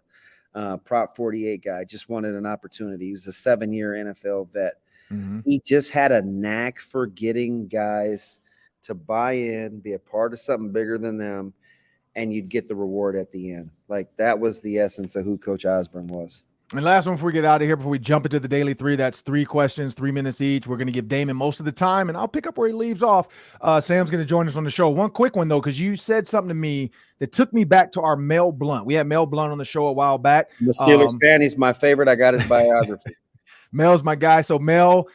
Prop 48 guy, just wanted an opportunity. He was a 7-year NFL vet. Mm-hmm. He just had a knack for getting guys to buy in, be a part of something bigger than them, and you'd get the reward at the end. Like that was the essence of who Coach Osborne was. And last one before we get out of here, before we jump into the Daily 3, that's 3 questions, 3 minutes each. We're going to give Damon most of the time, and I'll pick up where he leaves off. Sam's going to join us on the show. One quick one, though, because you said something to me that took me back to our Mel Blount. We had Mel Blount on the show a while back. I'm a Steelers fan. He's my favorite. I got his biography. Mel's my guy. So Mel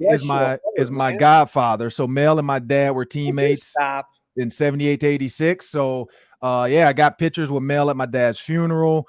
is my godfather. So Mel and my dad were teammates in 78 to 86. So, I got pictures with Mel at my dad's funeral.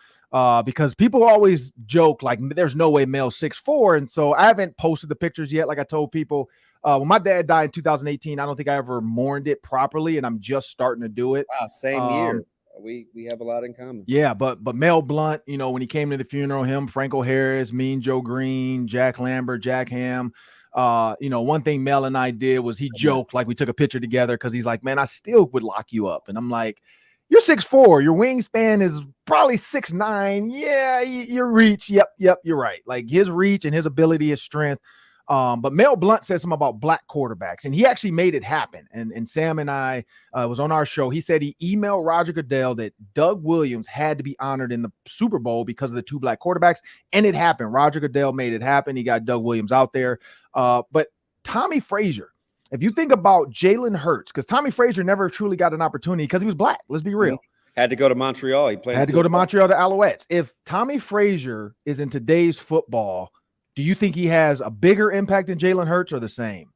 Because people always joke like there's no way Mel's 6'4", and so I haven't posted the pictures yet. Like I told people, when my dad died in 2018, I don't think I ever mourned it properly, and I'm just starting to do it. Wow, same year. we have a lot in common. Yeah, but Mel Blount, when he came to the funeral, him, Franco Harris, Mean Joe Green, Jack Lambert, Jack Ham. One thing Mel and I did was he joked, like we took a picture together because he's like, man, I still would lock you up. And I'm like, you're 6'4", your wingspan is probably 6'9". Yeah, your reach. Yep, you're right. Like his reach and his ability, his strength. But Mel Blount said something about black quarterbacks, and he actually made it happen. And Sam and I was on our show. He said he emailed Roger Goodell that Doug Williams had to be honored in the Super Bowl because of the 2 black quarterbacks, and it happened. Roger Goodell made it happen. He got Doug Williams out there. But Tommy Frazier, if you think about Jalen Hurts, because Tommy Frazier never truly got an opportunity because he was black. Let's be real. Had to go to Montreal. He had to go to Montreal to Alouettes. If Tommy Frazier is in today's football, do you think he has a bigger impact than Jalen Hurts or the same?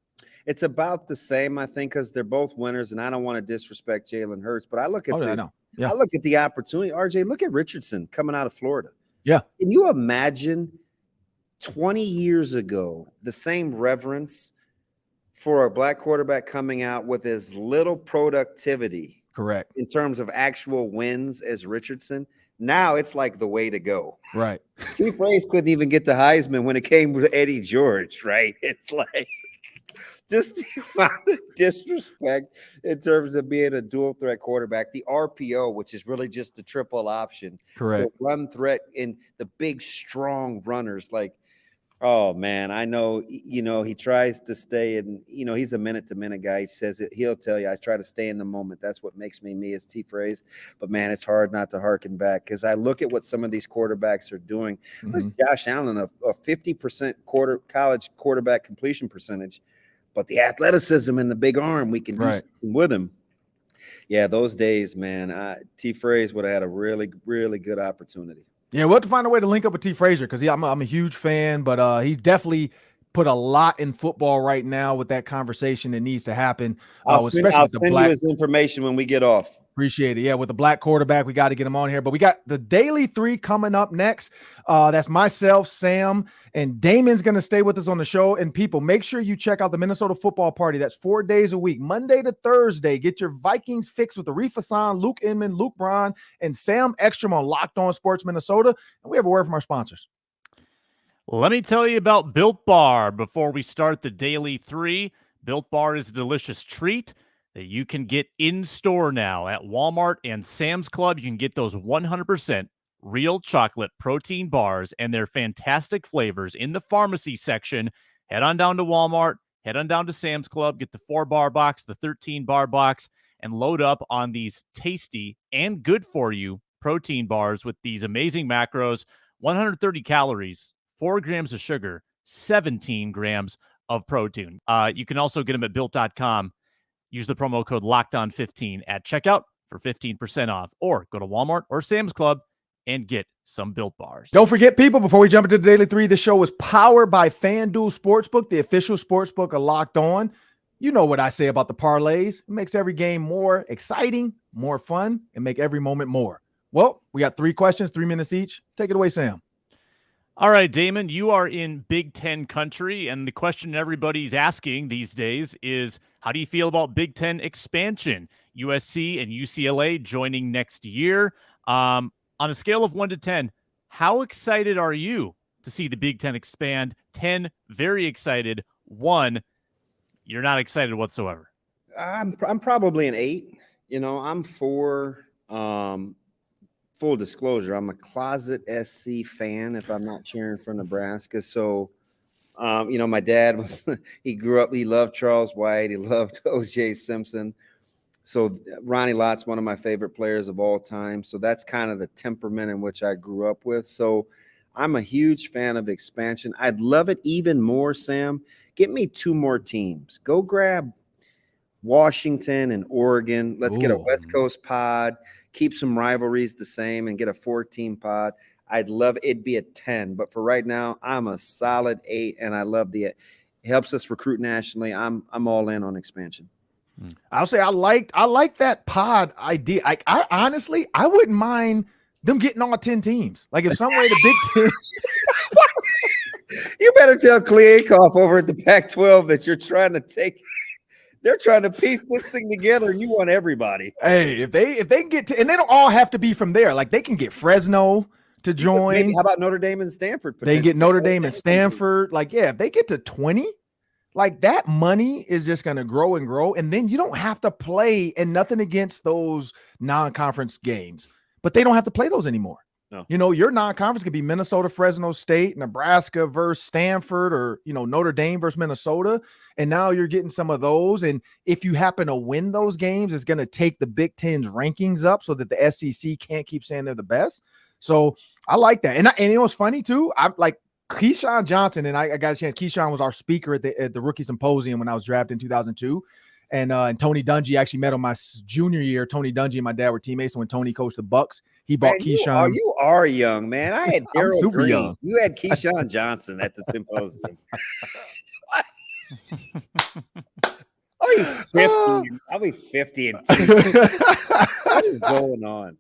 It's about the same, I think, because they're both winners, and I don't want to disrespect Jalen Hurts, but I look at I look at the opportunity. RJ, look at Richardson coming out of Florida. Yeah. Can you imagine 20 years ago the same reverence for a black quarterback coming out with as little productivity, correct, in terms of actual wins as Richardson? Now it's like the way to go. Right. T. Frazier couldn't even get the Heisman when it came to Eddie George, right? It's like just the amount of disrespect in terms of being a dual threat quarterback. The RPO, which is really just the triple option. Correct. The run threat in the big, strong runners. Like, oh, man, I know, he tries to stay in, he's a minute-to-minute guy. He says it. He'll tell you, I try to stay in the moment. That's what makes me as T. Frazier. But, man, it's hard not to harken back because I look at what some of these quarterbacks are doing. There's Josh Allen, a 50% college quarterback completion percentage, but the athleticism and the big arm, we can do something with him. Yeah, those days, man, T. Frazier would have had a really, really good opportunity. Yeah, we'll have to find a way to link up with T. Frazier because I'm a huge fan, but he's definitely put a lot in football right now with that conversation that needs to happen. I'll send you his information when we get off. Appreciate it. Yeah, with the black quarterback, we got to get him on here. But we got the Daily 3 coming up next. That's myself, Sam, and Damon's going to stay with us on the show. And people, make sure you check out the Minnesota Football Party. That's 4 days a week, Monday to Thursday. Get your Vikings fix with Arif Hassan, Luke Inman, Luke Braun, and Sam Ekstrom on Locked On Sports Minnesota. And we have a word from our sponsors. Well, let me tell you about Built Bar before we start the Daily 3. Built Bar is a delicious treat that you can get in store now at Walmart and Sam's Club. You can get those 100% real chocolate protein bars and their fantastic flavors in the pharmacy section. Head on down to Walmart, head on down to Sam's Club, get the 4-bar box, the 13-bar box, and load up on these tasty and good for you protein bars with these amazing macros, 130 calories, 4 grams of sugar, 17 grams of protein. You can also get them at built.com. Use the promo code LOCKEDON15 at checkout for 15% off, or go to Walmart or Sam's Club and get some Built Bars. Don't forget, people, before we jump into the Daily 3, the show is powered by FanDuel Sportsbook, the official sportsbook of Locked On. You know what I say about the parlays. It makes every game more exciting, more fun, and make every moment more. Well, we got 3 questions, 3 minutes each. Take it away, Sam. All right, Damon, you are in Big Ten country, and the question everybody's asking these days is, how do you feel about Big Ten expansion? USC and UCLA joining next year. On a scale of 1 to 10, how excited are you to see the Big Ten expand? 10, very excited. 1, you're not excited whatsoever. I'm probably an 8. I'm for full disclosure, I'm a closet SC fan if I'm not cheering for Nebraska. So, my dad he grew up, he loved Charles White. He loved O.J. Simpson. So Ronnie Lott's one of my favorite players of all time. So that's kind of the temperament in which I grew up with. So I'm a huge fan of expansion. I'd love it even more, Sam. Get me 2 more teams. Go grab Washington and Oregon. Let's get a West Coast pod. Keep some rivalries the same and get a 4-team pod. I'd love it'd be a 10, but for right now, I'm a solid 8, and I love it helps us recruit nationally. I'm all in on expansion. I'll say I like that pod idea. I honestly wouldn't mind them getting all 10 teams. Like if some way the Big Ten. You better tell Kliakoff over at the Pac-12 that you're trying to take They're trying to piece this thing together, and you want everybody. Hey, if they can get to, and they don't all have to be from there. Like they can get Fresno to join. Maybe how about Notre Dame and Stanford? They get Notre Dame and Stanford. Like, yeah, if they get to 20, like that money is just going to grow and grow. And then you don't have to play, and nothing against those non-conference games, but they don't have to play those anymore. No. You know, your non-conference could be Minnesota, Fresno State, Nebraska versus Stanford, or, you know, Notre Dame versus Minnesota. And now you're getting some of those. And if you happen to win those games, it's going to take the Big Ten's rankings up so that the SEC can't keep saying they're the best. So I like that. And you know what's funny too? I'm like Keyshawn Johnson, and I got a chance. Keyshawn was our speaker at the rookie symposium when I was drafted in 2002. And Tony Dungy actually met on my junior year. Tony Dungy and my dad were teammates. So when Tony coached the Bucks, he bought Keyshawn. You are young, man. I had Darryl super Green. Young. You had Keyshawn Johnson at the symposium. I'll be 50 in 2. What is going on?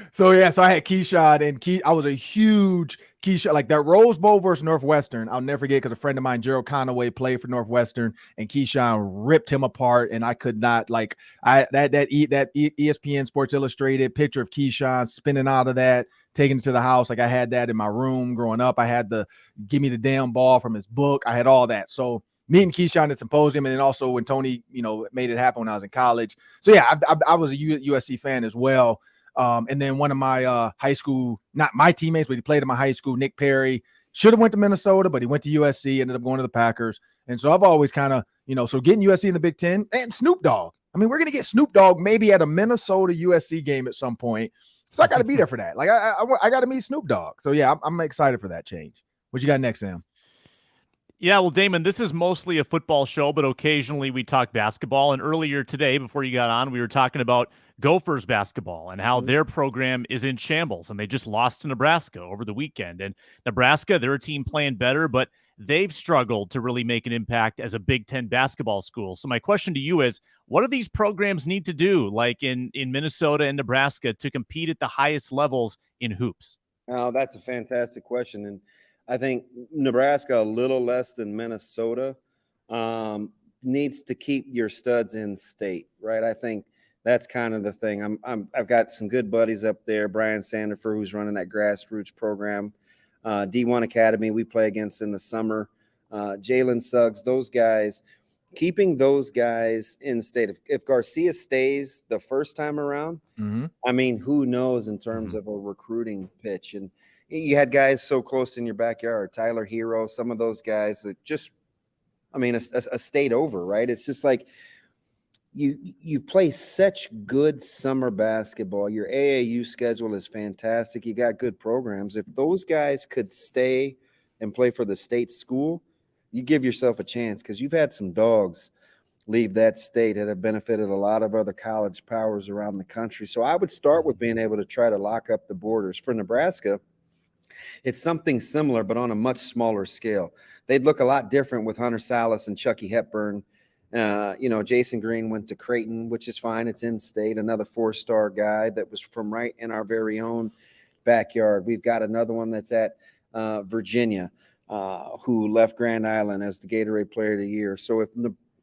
So I had Keyshawn, and I was a huge Keyshawn, like that Rose Bowl versus Northwestern. I'll never forget because a friend of mine, Gerald Conaway, played for Northwestern, and Keyshawn ripped him apart. And I could not that ESPN Sports Illustrated picture of Keyshawn spinning out of that, taking it to the house. Like I had that in my room growing up. I had the "Give Me the Damn Ball" from his book. I had all that. So me and Keyshawn at symposium, and then also when Tony, made it happen when I was in college. So yeah, I was a USC fan as well. And then one of my high school, not my teammates, but he played in my high school, Nick Perry, should have went to Minnesota, but he went to USC, ended up going to the Packers. And so I've always kind of, so getting USC in the Big Ten, and Snoop Dogg. I mean, we're going to get Snoop Dogg maybe at a Minnesota USC game at some point. So I got to be there for that. Like I got to meet Snoop Dogg. So yeah, I'm excited for that change. What you got next, Sam? Yeah, well, Damon, this is mostly a football show, but occasionally we talk basketball. And earlier today, before you got on, we were talking about Gophers basketball and how their program is in shambles, and they just lost to Nebraska over the weekend. And Nebraska, they're a team playing better, but they've struggled to really make an impact as a Big Ten basketball school. So my question to you is, what do these programs need to do, like in Minnesota and Nebraska, to compete at the highest levels in hoops? Oh, that's a fantastic question. And I think Nebraska, a little less than Minnesota, needs to keep your studs in state, right? I think that's kind of the thing. I've got some good buddies up there. Brian Sandifer, who's running that grassroots program, D1 Academy we play against in the summer, Jalen Suggs, those guys, keeping those guys in state. If Garcia stays the first time around, I mean, who knows in terms of a recruiting pitch. And you had guys so close in your backyard, Tyler Hero, some of those guys that just, I mean, a state over, right? It's just like you play such good summer basketball. Your AAU schedule is fantastic. You got good programs. If those guys could stay and play for the state school, you give yourself a chance, because you've had some dogs leave that state that have benefited a lot of other college powers around the country. So I would start with being able to try to lock up the borders. For Nebraska, it's something similar, but on a much smaller scale. They'd look a lot different with Hunter Salas and Chucky Hepburn. Jason Green went to Creighton, which is fine. It's in state. Another 4-star guy that was from right in our very own backyard. We've got another one that's at Virginia, who left Grand Island as the Gatorade Player of the Year. So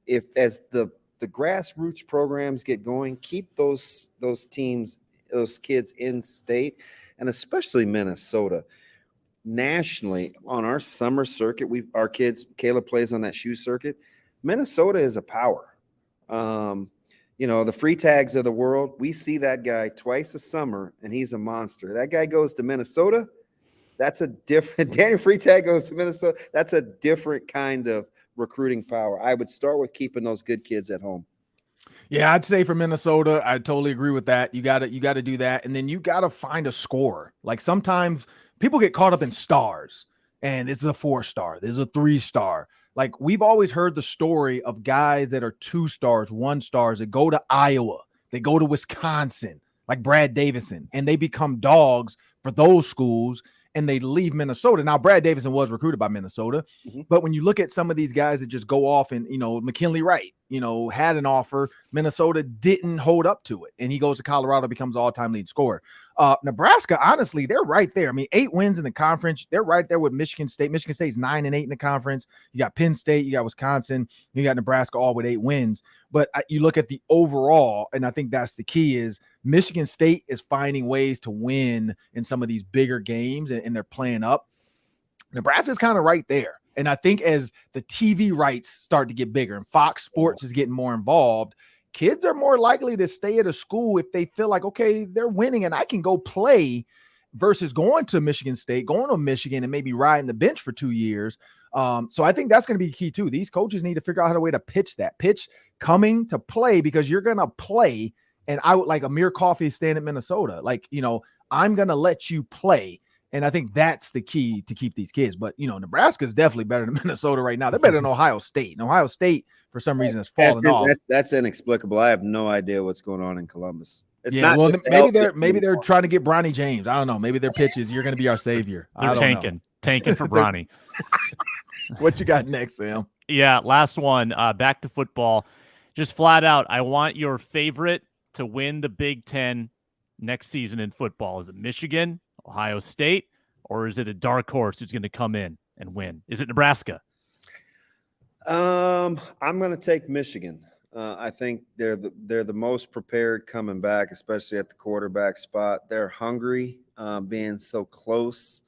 if as the grassroots programs get going, keep those teams, those kids in state, and especially Minnesota. Nationally, on our summer circuit, our kids, Caleb plays on that shoe circuit. Minnesota is a power. The free tags of the world, we see that guy twice a summer, and he's a monster. That guy goes to Minnesota, that's a different – Danny Freetag goes to Minnesota, that's a different kind of recruiting power. I would start with keeping those good kids at home. Yeah, I'd say for Minnesota, I totally agree with that. You got to do that, and then you got to find a scorer. Like sometimes people get caught up in stars, and this is a 4-star, this is a 3-star. Like we've always heard the story of guys that are 2-stars, 1-stars that go to Iowa, they go to Wisconsin, like Brad Davison, and they become dogs for those schools, and they leave Minnesota. Now, Brad Davison was recruited by Minnesota, but when you look at some of these guys that just go off and, McKinley Wright, had an offer. Minnesota didn't hold up to it, and he goes to Colorado, becomes all-time lead scorer. Nebraska, honestly, they're right there. I mean, 8 wins in the conference. They're right there with Michigan State. Michigan State's 9-8 in the conference. You got Penn State, you got Wisconsin, you got Nebraska, all with 8 wins. But you look at the overall, and I think that's the key, is Michigan State is finding ways to win in some of these bigger games, and they're playing up. Nebraska's kind of right there. And I think as the TV rights start to get bigger and Fox Sports is getting more involved, kids are more likely to stay at a school if they feel like, okay, they're winning and I can go play, versus going to Michigan State, going to Michigan and maybe riding the bench for 2 years. So I think that's going to be key too. These coaches need to figure out how to way to pitch coming to play, because you're going to play. And I would like Amir Coffey staying at Minnesota. Like, I'm going to let you play. And I think that's the key to keep these kids. But, Nebraska is definitely better than Minnesota right now. They're better than Ohio State. And Ohio State, for some reason, has fallen off. That's inexplicable. I have no idea what's going on in Columbus. It's maybe they're trying to get Bronny James. I don't know. Maybe their pitch is, you're going to be our savior. They're tanking for Bronny. What you got next, Sam? Yeah, last one. Back to football. Just flat out, I want your favorite to win the Big Ten next season in football. Is it Michigan, Ohio State, or is it a dark horse who's going to come in and win? Is it Nebraska? I'm going to take Michigan. I think they're the most prepared coming back, especially at the quarterback spot. They're hungry, being so close.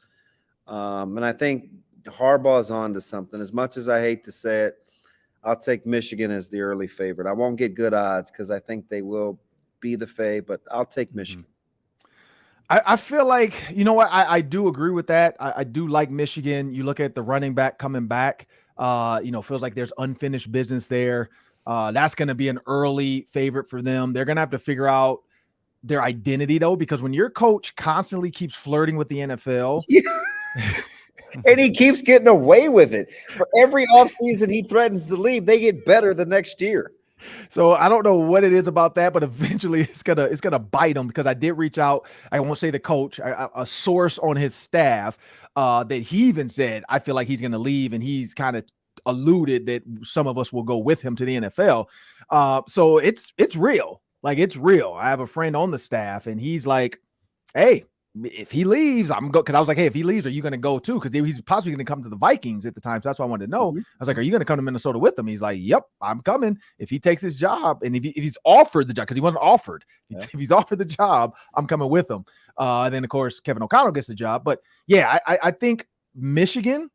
And I think Harbaugh's on to something. As much as I hate to say it, I'll take Michigan as the early favorite. I won't get good odds because I think they will be the fave, but I'll take Michigan. I feel like, I do agree with that. I do like Michigan. You look at the running back coming back, feels like there's unfinished business there. That's going to be an early favorite for them. They're going to have to figure out their identity, though, because when your coach constantly keeps flirting with the NFL. And he keeps getting away with it. For every offseason he threatens to leave, they get better the next year. So I don't know what it is about that, but eventually it's gonna bite him, because I did reach out. I won't say the coach, a source on his staff, that he even said, I feel like he's gonna leave, and he's kind of alluded that some of us will go with him to the NFL. So it's real. Like, it's real. I have a friend on the staff, and he's like, hey, if he leaves, I'm go, because I was like, hey, if he leaves, are you going to go too? Because he's possibly going to come to the Vikings at the time. So that's why I wanted to know. I was like, are you going to come to Minnesota with him? He's like, yep, I'm coming. If he takes his job, and if he's offered the job, because he wasn't offered. If he's offered the job, I'm coming with him. And then, of course, Kevin O'Connell gets the job. But yeah, I think Michigan,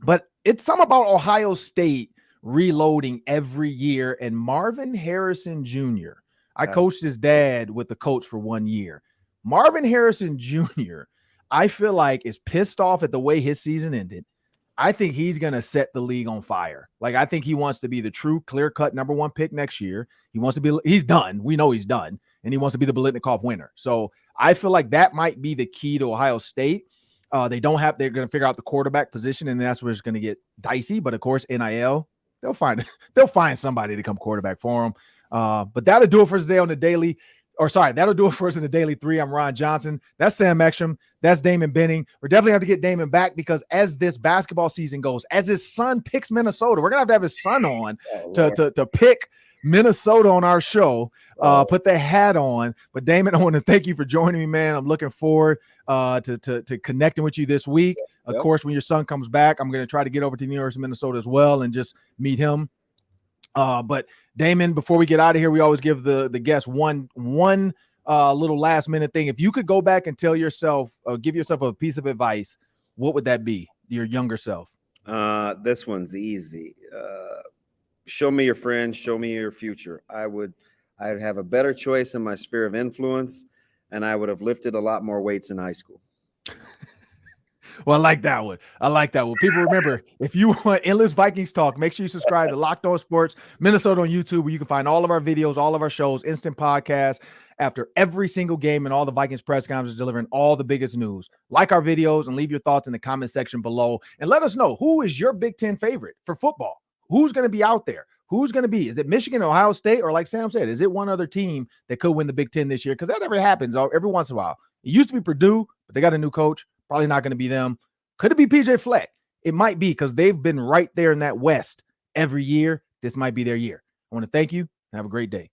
but it's something about Ohio State reloading every year. And Marvin Harrison Jr., I coached his dad with the coach for 1 year. Marvin Harrison Jr., I feel like, is pissed off at the way his season ended. I think he's going to set the league on fire. Like, I think he wants to be the true clear-cut #1 pick next year. He's done. We know he's done. And he wants to be the Biletnikoff winner. So I feel like that might be the key to Ohio State. They're going to figure out the quarterback position, and that's where it's going to get dicey. But of course, NIL, they'll find somebody to come quarterback for them. But that'll do it for us today on the Daily. That'll do it for us in the Daily 3. I'm Ron Johnson. That's Sam Ekstrom. That's Damon Benning. We're definitely going to get Damon back, because as this basketball season goes, as his son picks Minnesota, we're going to have his son on to pick Minnesota on our show, put the hat on. But Damon, I want to thank you for joining me, man. I'm looking forward to connecting with you this week. Of course, when your son comes back, I'm going to try to get over to the University of Minnesota as well and just meet him. But Damon, before we get out of here, we always give the guests one little last minute thing. If you could go back and tell yourself, give yourself a piece of advice, what would that be? Your younger self. This one's easy. Show me your friends, show me your future. I'd have a better choice in my sphere of influence, and I would have lifted a lot more weights in high school. Well, I like that one. People, remember, if you want endless Vikings talk, make sure you subscribe to Locked On Sports Minnesota on YouTube, where you can find all of our videos, all of our shows, instant podcasts after every single game, and all the Vikings press conferences delivering all the biggest news. Like our videos and leave your thoughts in the comment section below, and let us know, who is your Big Ten favorite for football? Who's going to be out there? Who's going to be? Is it Michigan, Ohio State, or like Sam said, is it one other team that could win the Big Ten this year? Because that never happens every once in a while. It used to be Purdue, but they got a new coach. Probably not going to be them. Could it be PJ Fleck? It might be, because they've been right there in that West every year. This might be their year. I want to thank you. Have a great day.